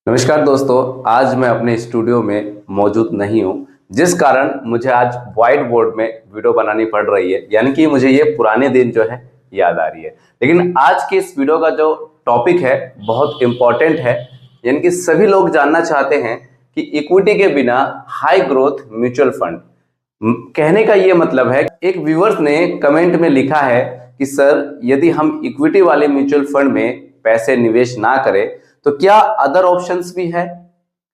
नमस्कार दोस्तों, आज मैं अपने स्टूडियो में मौजूद नहीं हूँ, जिस कारण मुझे आज व्हाइट बोर्ड में वीडियो बनानी पड़ रही है। यानी कि मुझे ये पुराने दिन जो है याद आ रही है। लेकिन आज के इस वीडियो का जो टॉपिक है बहुत इम्पोर्टेंट है। यानी कि सभी लोग जानना चाहते हैं कि इक्विटी के बिना हाई ग्रोथ म्यूचुअल फंड, कहने का ये मतलब है, एक व्यूअर्स ने कमेंट में लिखा है कि सर, यदि हम इक्विटी वाले म्यूचुअल फंड में पैसे निवेश ना करें तो क्या अदर ऑप्शंस भी है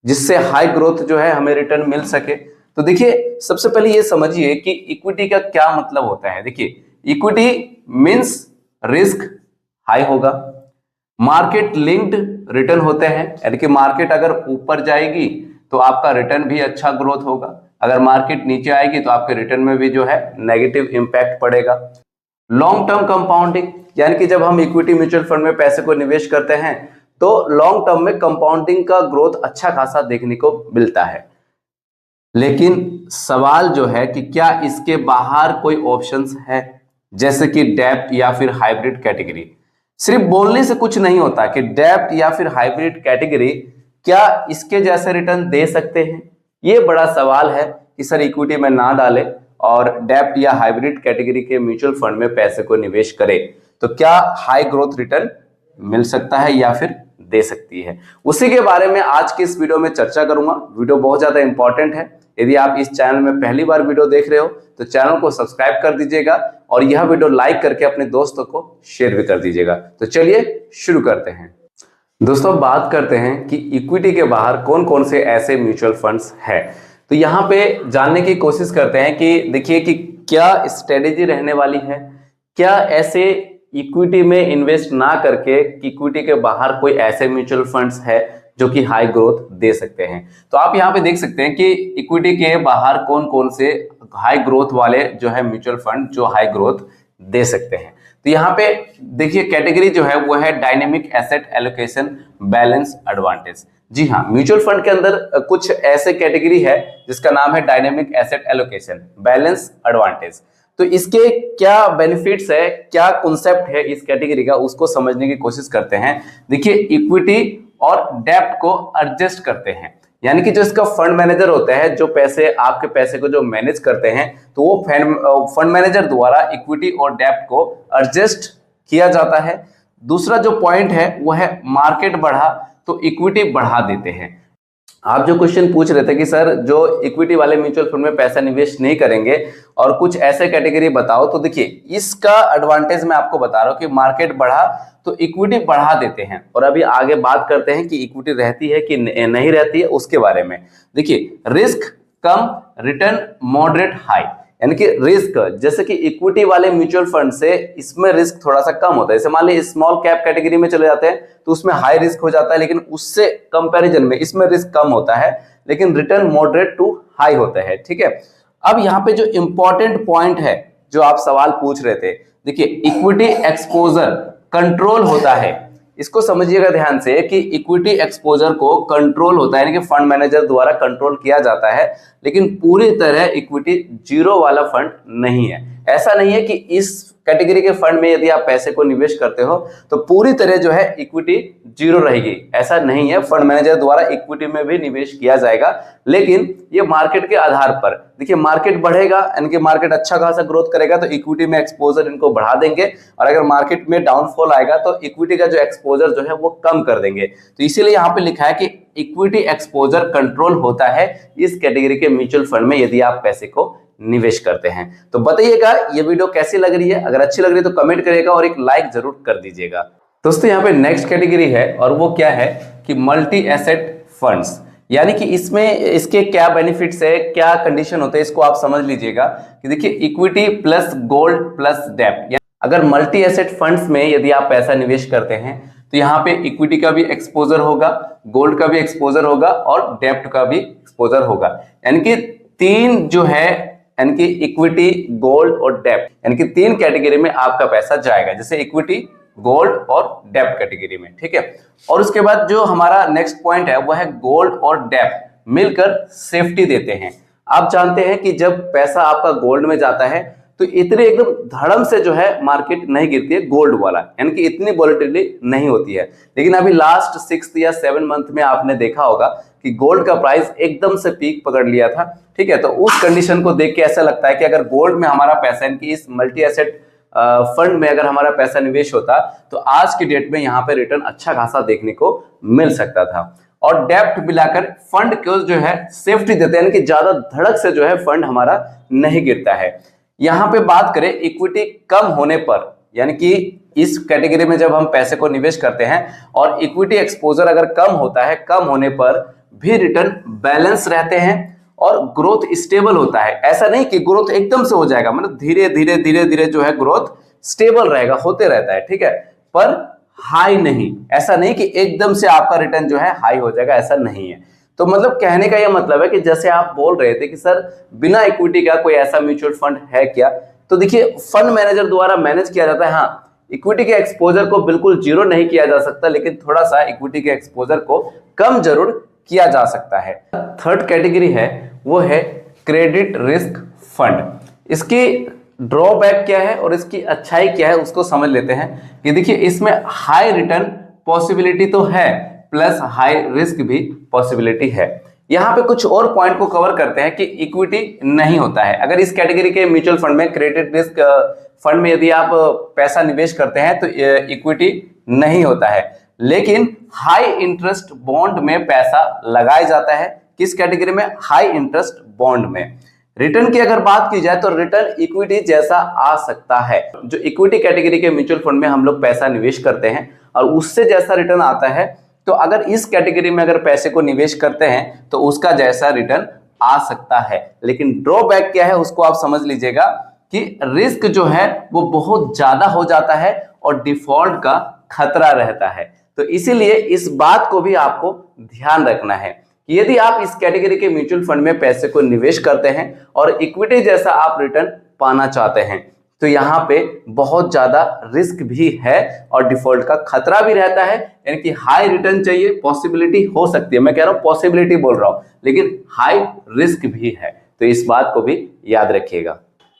जिससे हाई ग्रोथ जो है हमें रिटर्न मिल सके। तो देखिए, सबसे पहले ये समझिए कि इक्विटी का क्या मतलब होता है। देखिए, इक्विटी मींस रिस्क हाई होगा, मार्केट लिंक्ड रिटर्न होते हैं, यानी कि मार्केट अगर ऊपर जाएगी तो आपका रिटर्न भी अच्छा ग्रोथ होगा, अगर मार्केट नीचे आएगी तो आपके रिटर्न में भी जो है नेगेटिव इंपैक्ट पड़ेगा। लॉन्ग टर्म कंपाउंडिंग, यानी कि जब हम इक्विटी म्यूचुअल फंड में पैसे को निवेश करते हैं तो लॉन्ग टर्म में कंपाउंडिंग का ग्रोथ अच्छा खासा देखने को मिलता है। लेकिन सवाल जो है कि क्या इसके बाहर कोई ऑप्शंस है, जैसे कि डेब्ट या फिर हाइब्रिड कैटेगरी। सिर्फ बोलने से कुछ नहीं होता कि डेब्ट या फिर हाइब्रिड कैटेगरी क्या इसके जैसे रिटर्न दे सकते हैं। ये बड़ा सवाल है कि सर इक्विटी में ना डालें और डेब्ट या हाइब्रिड कैटेगरी के म्यूचुअल फंड में पैसे को निवेश करें तो क्या हाई ग्रोथ रिटर्न मिल सकता है या फिर दे सकती है। उसी के बारे में आज के इस वीडियो में चर्चा करूंगा। वीडियो बहुत ज्यादा इंपॉर्टेंट है। यदि आप इस चैनल में पहली बार वीडियो देख रहे हो तो चैनल को सब्सक्राइब कर दीजिएगा और यह वीडियो लाइक करके अपने दोस्तों को शेयर भी कर दीजिएगा। तो चलिए शुरू करते हैं। दोस्तों, बात करते हैं कि इक्विटी के बाहर कौन कौन से ऐसे म्यूचुअल फंड्स हैं। तो यहाँ पे जानने की कोशिश करते हैं कि देखिए कि क्या स्ट्रेटेजी रहने वाली है, क्या ऐसे इक्विटी में इन्वेस्ट ना करके इक्विटी के बाहर कोई ऐसे म्यूचुअल फंड्स है जो कि हाई ग्रोथ दे सकते हैं। तो आप यहाँ पे देख सकते हैं कि इक्विटी के बाहर कौन कौन से हाई ग्रोथ वाले जो है म्यूचुअल फंड जो हाई ग्रोथ दे सकते हैं। तो यहाँ पे देखिए, कैटेगरी जो है वो है dynamic asset allocation balance advantage. जी हाँ, म्यूचुअल फंड के अंदर कुछ ऐसे कैटेगरी है जिसका नाम है dynamic asset allocation balance advantage. तो इसके क्या बेनिफिट्स है, क्या कॉन्सेप्ट है इस कैटेगरी का, उसको समझने की कोशिश करते हैं। देखिए, इक्विटी और डेब्ट को एडजस्ट करते हैं, यानी कि जो इसका फंड मैनेजर होता है, जो पैसे आपके पैसे को जो मैनेज करते हैं, तो वो फंड मैनेजर द्वारा इक्विटी और डेब्ट को एडजस्ट किया जाता है। दूसरा जो पॉइंट है वो है मार्केट बढ़ा तो इक्विटी बढ़ा देते हैं। आप जो क्वेश्चन पूछ रहे थे कि सर जो इक्विटी वाले म्यूचुअल फंड में पैसा निवेश नहीं करेंगे और कुछ ऐसे कैटेगरी बताओ, तो देखिए इसका एडवांटेज मैं आपको बता रहा हूं कि मार्केट बढ़ा तो इक्विटी बढ़ा देते हैं। और अभी आगे बात करते हैं कि इक्विटी रहती है कि नहीं रहती है उसके बारे में। देखिए, रिस्क कम, रिटर्न मॉडरेट हाई, यानी कि रिस्क जैसे कि इक्विटी वाले म्यूचुअल फंड से इसमें रिस्क थोड़ा सा कम होता है। जैसे मान लीजिए स्मॉल कैप कैटेगरी में चले जाते हैं तो उसमें हाई रिस्क हो जाता है, लेकिन उससे कंपैरिजन में इसमें रिस्क कम होता है, लेकिन रिटर्न मॉडरेट टू हाई होता है। ठीक है, अब यहाँ पे जो इंपॉर्टेंट पॉइंट है जो आप सवाल पूछ रहे थे, देखिए इक्विटी एक्सपोजर कंट्रोल होता है। इसको समझिएगा ध्यान से कि इक्विटी एक्सपोजर को कंट्रोल होता है, यानी कि फंड मैनेजर द्वारा कंट्रोल किया जाता है, लेकिन पूरी तरह इक्विटी जीरो वाला फंड नहीं है। ऐसा नहीं है कि इस कैटेगरी के फंड में यदि आप पैसे को निवेश करते हो तो पूरी तरह जो है इक्विटी जीरो रहेगी, ऐसा नहीं है। फंड मैनेजर द्वारा इक्विटी में भी निवेश किया जाएगा, लेकिन ये मार्केट के आधार पर। देखिए, मार्केट बढ़ेगा यानी कि मार्केट अच्छा खासा ग्रोथ करेगा तो इक्विटी में एक्सपोजर इनको बढ़ा देंगे, और अगर मार्केट में डाउनफॉल आएगा तो इक्विटी का जो एक्सपोजर जो है वो कम कर देंगे। तो इसीलिए यहाँ पे लिखा है कि इक्विटी एक्सपोजर कंट्रोल होता है इस कैटेगरी के म्यूचुअल फंड में यदि आप पैसे को निवेश करते हैं। तो बताइएगा ये वीडियो कैसी लग रही है, अगर अच्छी लग रही है तो कमेंट करिएगा और एक लाइक जरूर कर दीजिएगा। दोस्तों, यहाँ पे नेक्स्ट कैटेगरी है और वो क्या है कि मल्टी एसेट फंड्स, यानी कि इसमें इसके क्या बेनिफिट्स है, क्या कंडीशन होते हैं, इसको आप समझ लीजिएगा कि देखिए इक्विटी प्लस गोल्ड प्लस डेब्ट। अगर मल्टी एसेट फंड्स में यदि आप पैसा निवेश करते हैं तो यहाँ पे इक्विटी का भी एक्सपोजर होगा, गोल्ड का भी एक्सपोजर होगा और डेब्ट का भी एक्सपोजर होगा, यानी कि तीन जो है, यानी कि इक्विटी गोल्ड और डेब्ट, यानी कि तीन कैटेगरी में आपका पैसा जाएगा, जैसे इक्विटी गोल्ड और डेब्ट कैटेगरी में। ठीक है, और उसके बाद जो हमारा नेक्स्ट पॉइंट है वह है गोल्ड और डेब्ट मिलकर सेफ्टी देते हैं। आप जानते हैं कि जब पैसा आपका गोल्ड में जाता है तो इतने एकदम धड़म से जो है मार्केट नहीं गिरती है गोल्ड वाला, यानी कि इतनी वॉलेटिलिटी नहीं होती है। लेकिन अभी लास्ट 6 या 7 मंथ में आपने देखा होगा कि गोल्ड का प्राइस एकदम से पीक पकड़ लिया था, ठीक है। तो उस कंडीशन को देख के ऐसा लगता है कि अगर गोल्ड में हमारा पैसा, यानी कि इस मल्टी एसेट फंड में अगर हमारा पैसा निवेश होता तो आज की डेट में यहाँ पे रिटर्न अच्छा खासा देखने को मिल सकता था। और डेप्ट मिलाकर फंड को जो है सेफ्टी देते हैं, यानी कि ज्यादा धड़क से जो है फंड हमारा नहीं गिरता है। यहाँ पे बात करें इक्विटी कम होने पर, यानी कि इस कैटेगरी में जब हम पैसे को निवेश करते हैं और इक्विटी एक्सपोजर अगर कम होता है, कम होने पर भी रिटर्न बैलेंस रहते हैं और ग्रोथ स्टेबल होता है। ऐसा नहीं कि ग्रोथ एकदम से हो जाएगा, मतलब धीरे धीरे धीरे धीरे जो है ग्रोथ स्टेबल रहेगा, होते रहता है, ठीक है, पर हाई नहीं। ऐसा नहीं कि एकदम से आपका रिटर्न जो है हाई हो जाएगा, ऐसा नहीं है। तो मतलब कहने का यह मतलब है कि जैसे आप बोल रहे थे कि सर बिना इक्विटी का कोई ऐसा म्यूचुअल फंड है क्या, तो देखिए फंड मैनेजर द्वारा मैनेज किया जाता है। हाँ, इक्विटी के एक्सपोजर को बिल्कुल जीरो नहीं किया जा सकता, लेकिन थोड़ा सा इक्विटी के एक्सपोजर को कम जरूर किया जा सकता है। थर्ड कैटेगरी है वो है क्रेडिट रिस्क फंड। इसकी ड्रॉबैक क्या है और इसकी अच्छाई क्या है उसको समझ लेते हैं। कि देखिए इसमें हाई रिटर्न पॉसिबिलिटी तो है, प्लस हाई रिस्क भी पॉसिबिलिटी है। यहाँ पे कुछ और पॉइंट को कवर करते हैं कि इक्विटी नहीं होता है। अगर इस कैटेगरी के म्यूचुअल फंड में, क्रेडिट रिस्क फंड में यदि आप पैसा निवेश करते हैं तो इक्विटी नहीं होता है, लेकिन हाई इंटरेस्ट बॉन्ड में पैसा लगाया जाता है। किस कैटेगरी में? हाई इंटरेस्ट बॉन्ड में। रिटर्न की अगर बात की जाए तो रिटर्न इक्विटी जैसा आ सकता है। जो इक्विटी कैटेगरी के म्यूचुअल फंड में हम लोग पैसा निवेश करते हैं और उससे जैसा रिटर्न आता है, तो अगर इस कैटेगरी में अगर पैसे को निवेश करते हैं तो उसका जैसा रिटर्न आ सकता है। लेकिन ड्रॉबैक क्या है उसको आप समझ लीजिएगा कि रिस्क जो है वो बहुत ज्यादा हो जाता है और डिफॉल्ट का खतरा रहता है। तो इसीलिए इस बात को भी आपको ध्यान रखना है कि यदि आप इस कैटेगरी के म्यूचुअल फंड में पैसे को निवेश करते हैं और इक्विटी जैसा आप रिटर्न पाना चाहते हैं, तो यहाँ पे बहुत ज्यादा रिस्क भी है और डिफॉल्ट का खतरा भी रहता है। यानी कि हाई रिटर्न चाहिए, पॉसिबिलिटी हो सकती है, मैं कह रहा हूं पॉसिबिलिटी बोल रहा हूं, लेकिन हाई रिस्क भी है। तो इस बात को भी याद रखिएगा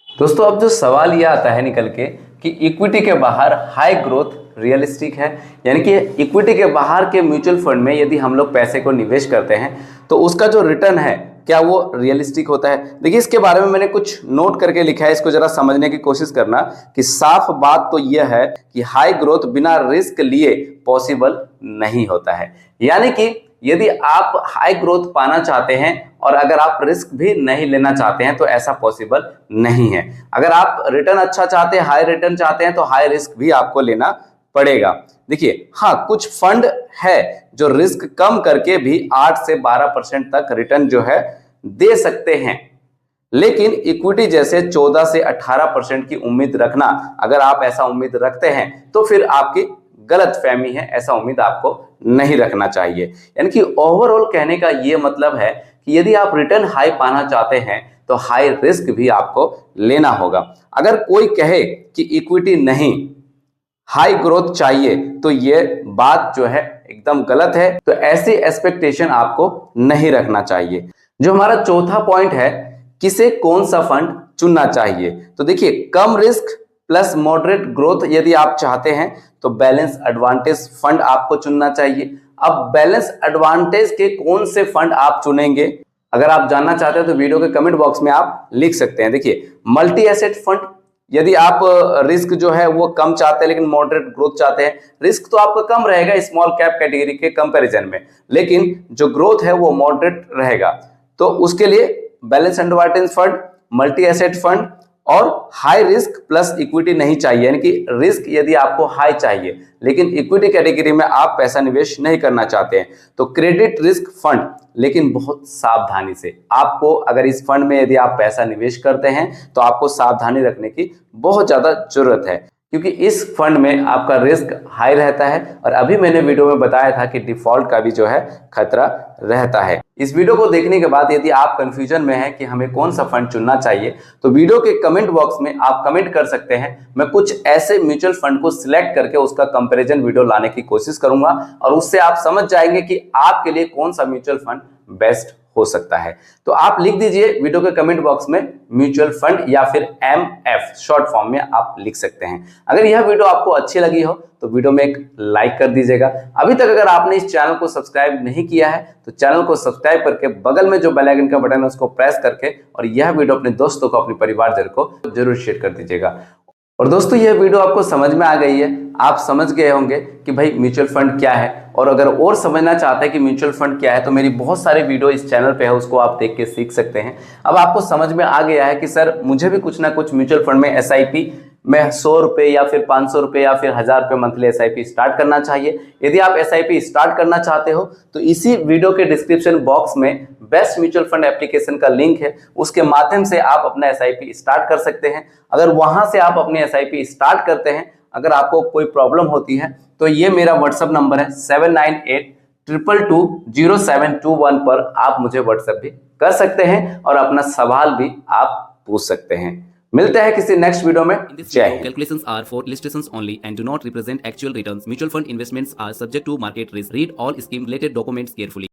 दोस्तों। अब जो सवाल यह आता है निकल के कि इक्विटी के बाहर हाई ग्रोथ रियलिस्टिक है, यानी कि इक्विटी के बाहर के म्यूचुअल फंड में यदि हम लोग पैसे को निवेश करते हैं तो उसका जो रिटर्न है क्या वो रियलिस्टिक होता है। देखिए इसके बारे में मैंने कुछ नोट करके लिखा है, इसको जरा समझने की कोशिश करना। कि साफ बात तो यह है कि हाई ग्रोथ बिना रिस्क लिए पॉसिबल नहीं होता है। यानी कि यदि आप हाई ग्रोथ पाना चाहते हैं और अगर आप रिस्क भी नहीं लेना चाहते हैं तो ऐसा पॉसिबल नहीं है। अगर आप रिटर्न अच्छा चाहते हैं, हाई रिटर्न चाहते हैं, तो हाई रिस्क भी आपको लेना पड़ेगा। देखिए हाँ, कुछ फंड है जो रिस्क कम करके भी 8 से 12% तक रिटर्न जो है दे सकते हैं, लेकिन इक्विटी जैसे 14 से 18% की उम्मीद रखना, अगर आप ऐसा उम्मीद रखते हैं तो फिर आपकी गलतफहमी है, ऐसा उम्मीद आपको नहीं रखना चाहिए। यानी कि ओवरऑल कहने का यह मतलब है कि यदि आप रिटर्न हाई पाना चाहते हैं तो हाई रिस्क भी आपको लेना होगा। अगर कोई कहे कि इक्विटी नहीं, हाई ग्रोथ चाहिए, तो ये बात जो है एकदम गलत है। तो ऐसी एक्सपेक्टेशन आपको नहीं रखना चाहिए। जो हमारा चौथा पॉइंट है, किसे कौन सा फंड चुनना चाहिए, तो देखिए कम रिस्क प्लस मॉडरेट ग्रोथ यदि आप चाहते हैं तो बैलेंस एडवांटेज फंड आपको चुनना चाहिए। अब बैलेंस एडवांटेज के कौन से फंड आप चुनेंगे, अगर आप जानना चाहते हैं तो वीडियो के कमेंट बॉक्स में आप लिख सकते हैं। देखिए मल्टी एसेट फंड, यदि आप रिस्क जो है वो कम चाहते हैं लेकिन मॉडरेट ग्रोथ चाहते हैं, रिस्क तो आपका कम रहेगा स्मॉल कैप कैटेगरी के कंपैरिजन में, लेकिन जो ग्रोथ है वो मॉडरेट रहेगा, तो उसके लिए balance advantage fund, multi asset fund और हाई रिस्क प्लस इक्विटी नहीं चाहिए। यानी कि रिस्क यदि आपको हाई चाहिए लेकिन इक्विटी कैटेगरी में आप पैसा निवेश नहीं करना चाहते हैं तो क्रेडिट रिस्क फंड, लेकिन बहुत सावधानी से। आपको अगर इस फंड में यदि आप पैसा निवेश करते हैं तो आपको सावधानी रखने की बहुत ज्यादा जरूरत है, क्योंकि इस फंड में आपका रिस्क हाई रहता है और अभी मैंने वीडियो में बताया था कि डिफॉल्ट का भी जो है खतरा रहता है। इस वीडियो को देखने के बाद यदि आप कंफ्यूजन में हैं कि हमें कौन सा फंड चुनना चाहिए तो वीडियो के कमेंट बॉक्स में आप कमेंट कर सकते हैं। मैं कुछ ऐसे म्यूचुअल फंड को सिलेक्ट करके उसका कंपैरिजन वीडियो लाने की कोशिश करूंगा और उससे आप समझ जाएंगे कि आपके लिए कौन सा म्यूचुअल फंड बेस्ट हो सकता है। तो आप लिख दीजिए वीडियो के कमेंट बॉक्स में म्यूचुअल फंड या फिर MF शॉर्ट फॉर्म में आप लिख सकते हैं। अगर यह वीडियो आपको अच्छी लगी हो तो वीडियो में एक लाइक कर दीजिएगा। अभी तक अगर आपने इस चैनल को सब्सक्राइब नहीं किया है तो चैनल को सब्सक्राइब करके बगल में जो बेल आइकन का बटन है उसको प्रेस करके और यह वीडियो अपने दोस्तों को, अपने परिवारजन को जरूर शेयर कर दीजिएगा। और दोस्तों यह वीडियो आपको समझ में आ गई है, आप समझ गए होंगे कि भाई म्यूचुअल फंड क्या है। और अगर और समझना चाहते हैं कि म्यूचुअल फंड क्या है तो मेरी बहुत सारे वीडियो इस चैनल पे है, उसको आप देख के सीख सकते हैं। अब आपको समझ में आ गया है कि सर मुझे भी कुछ ना कुछ म्यूचुअल फंड में SIP में 100 रुपये या फिर 500 रुपये या फिर 1000 रुपये मंथली SIP स्टार्ट करना चाहिए। यदि आप SIP स्टार्ट करना चाहते हो तो इसी वीडियो के डिस्क्रिप्शन बॉक्स में बेस्ट म्यूचुअल फंड एप्लीकेशन का लिंक है, उसके माध्यम से आप अपना SIP स्टार्ट कर सकते हैं। अगर वहां से आप अपने SIP स्टार्ट करते हैं, अगर आपको कोई प्रॉब्लम होती है तो ये मेरा व्हाट्सएप नंबर है 7982220721 पर आप मुझे व्हाट्सएप भी कर सकते हैं और अपना सवाल भी आप पूछ सकते हैं। मिलते हैं किसी नेक्स्ट वीडियो में। जय Hind. Calculations are for illustrations only and do not represent actual returns. Mutual fund investments are subject to market risk. Read all scheme related documents carefully.